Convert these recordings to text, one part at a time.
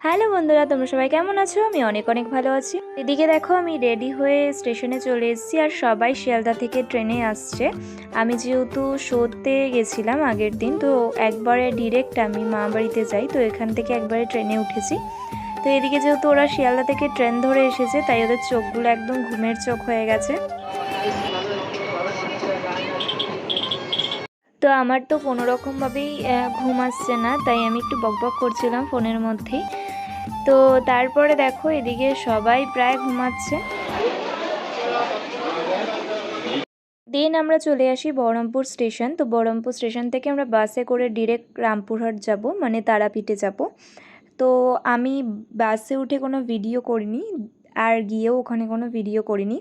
Hello বন্ধুরা, তোমরা সবাই কেমন আছো? আমি অনেক অনেক ভালো আছি। এদিকে দেখো, আমি রেডি হয়ে স্টেশনে চলে এসেছি আর সবাই শিয়ালদা থেকে ট্রেনে আসছে। আমি যেহেতু শোতে গেছিলাম আগের দিন, তো একবারে ডিরেক্ট আমি মা বাড়িতে যাই, তো এখান থেকে একবারে ট্রেনে উঠেছি। তো এদিকে যেহেতু ওরা শিয়ালদা থেকে ট্রেন ধরে এসেছে, তাই ওদের চোখগুলো একদম ঘুমের চোখ হয়ে গেছে। তো আমার তো কোনো রকমভাবেই ঘুম আসছে না, তাই আমি একটু বকবক করছিলাম ফোনের মধ্যেই। তো তারপরে দেখো, এদিকে সবাই প্রায় ঘুমাচ্ছে। দেন আমরা চলে আসি বহরমপুর স্টেশন। তো বহরমপুর স্টেশন থেকে আমরা বাসে করে ডিরেক্ট রামপুরহাট যাব, মানে তারাপীঠে যাব। তো আমি বাসে উঠে কোনো ভিডিও করিনি, আর গিয়েও ওখানে কোনো ভিডিও করিনি।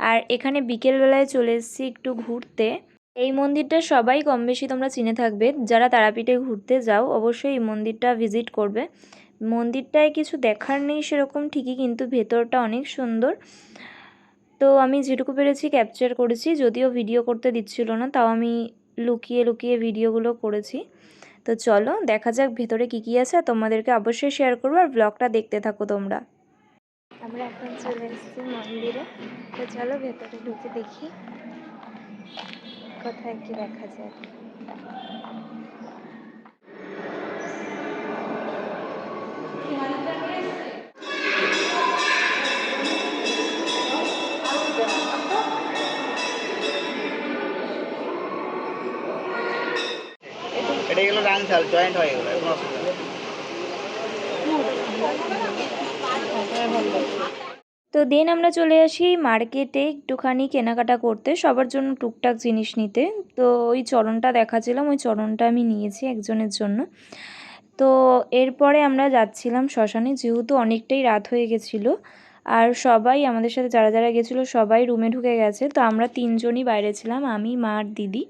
আর এখানে বিকেলবেলায় চলে এসেছি একটু ঘুরতে। এই মন্দিরটা সবাই কম বেশি তোমরা চিনে থাকবে, যারা তারাপীঠে ঘুরতে যাও অবশ্যই এই মন্দিরটা ভিজিট করবে। মন্দিরটায় কিছু দেখার নেই সেরকম ঠিকই, কিন্তু ভেতরটা অনেক সুন্দর। তো আমি যেটুকু পেরেছি ক্যাপচার করেছি, যদিও ভিডিও করতে দিচ্ছিল না, তাও আমি লুকিয়ে লুকিয়ে ভিডিওগুলো করেছি। তো চলো দেখা যাক ভেতরে কী কী আছে, তোমাদেরকে অবশ্যই শেয়ার করবো, আর ব্লগটা দেখতে থাকো তোমরা। আমরা এখন চলে এসেছি মন্দিরে, তো চলো ভেতরে ঢুকে দেখি কোথায় কি দেখা যায়। এটা গেল ডান্সার জয়েন্ট হয়ে গেল এখন অসুবিধা তো দেন আমরা চলে আসি মার্কেটে একটুখানি কেনাকাটা করতে, সবার জন্য টুকটাক জিনিস নিতে। তো ওই চরণটা দেখাচ্ছিলাম, ওই চরণটা আমি নিয়েছি একজনের জন্য। তো এরপরে আমরা যাচ্ছিলাম শ্মশানে, যেহেতু অনেকটাই রাত হয়ে গেছিলো। আর সবাই আমাদের সাথে যারা যারা গেছিলো সবাই রুমে ঢুকে গেছে, তো আমরা তিনজনই বাইরে ছিলাম, আমি, মা আর দিদি।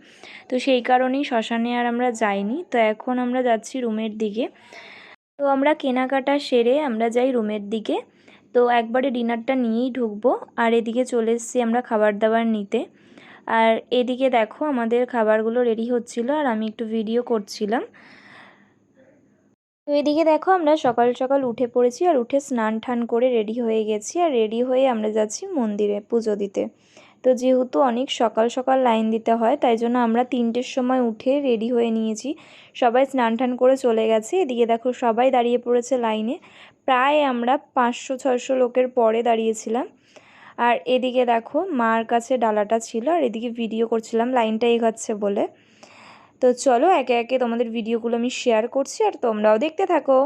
তো সেই কারণেই শ্মশানে আর আমরা যাইনি। তো এখন আমরা যাচ্ছি রুমের দিকে। তো আমরা কেনাকাটা সেরে আমরা যাই রুমের দিকে। তো একবারে ডিনারটা নিয়েই ঢুকবো। আর এদিকে চলে এসেছি আমরা খাবার দাবার নিতে। আর এদিকে দেখো আমাদের খাবারগুলো রেডি হচ্ছিল, আর আমি একটু ভিডিও করছিলাম। তো এদিকে দেখো আমরা সকাল সকাল উঠে পড়েছি, আর উঠে স্নান টান করে রেডি হয়ে গেছি, আর রেডি হয়ে আমরা যাচ্ছি মন্দিরে পুজো দিতে। তো যেহেতু অনেক সকাল সকাল লাইন দিতে হয়, তাই জন্য আমরা 3টের সময় উঠে রেডি হয়ে নিয়েছি। সবাই স্নান টান করে চলে গেছে। এদিকে দেখো সবাই দাঁড়িয়ে পড়েছে লাইনে, প্রায় আমরা 500-600 লোকের পরে দাঁড়িয়েছিলাম। আর এদিকে দেখো মার কাছে ডালাটা ছিল, আর এদিকে ভিডিও করছিলাম লাইনটা এগোচ্ছে বলে। তো চলো একে একে তোমাদের ভিডিওগুলো আমি শেয়ার করছি, আর তোমরাও দেখতে থাকো।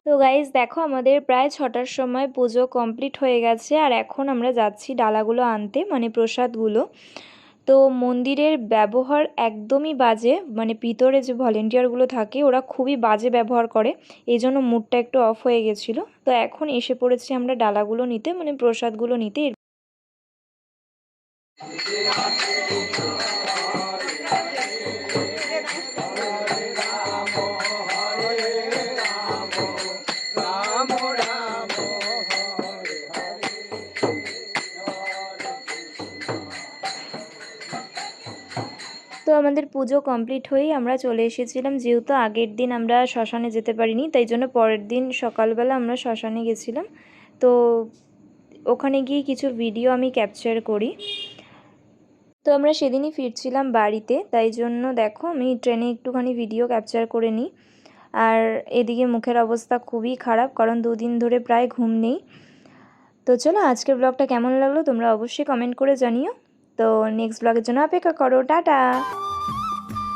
তো গাইজ দেখো আমাদের প্রায় 6টার সময় পুজো কমপ্লিট হয়ে গেছে, আর এখন আমরা যাচ্ছি ডালাগুলো আনতে, মানে প্রসাদগুলো। তো মন্দিরের ব্যবহার একদমই বাজে, মানে ভিতরে যে ভলেন্টিয়ারগুলো থাকে ওরা খুবই বাজে ব্যবহার করে, এই জন্য মুডটা একটু অফ হয়ে গেছিলো। তো এখন এসে পড়েছি আমরা ডালাগুলো নিতে, মানে প্রসাদগুলো নিতে। তো আমাদের পুজো কমপ্লিট হয়েই আমরা চলে এসেছিলাম, যেহেতু আগের দিন আমরা শ্মশানে যেতে পারিনি, তাই জন্য পরের দিন সকালবেলা আমরা শ্মশানে গেছিলাম। তো ওখানে গিয়ে কিছু ভিডিও আমি ক্যাপচার করি। তো আমরা সেদিনই ফিরছিলাম বাড়িতে, তাই জন্য দেখো আমি ট্রেনে একটুখানি ভিডিও ক্যাপচার করে নিই। আর এদিকে মুখের অবস্থা খুবই খারাপ, কারণ 2 দিন ধরে প্রায় ঘুম নেই। তো চলো আজকের ব্লগটা কেমন লাগলো তোমরা অবশ্যই কমেন্ট করে জানিও। তো নেক্সট ব্লগের জন্য অপেক্ষা করো। টাটা।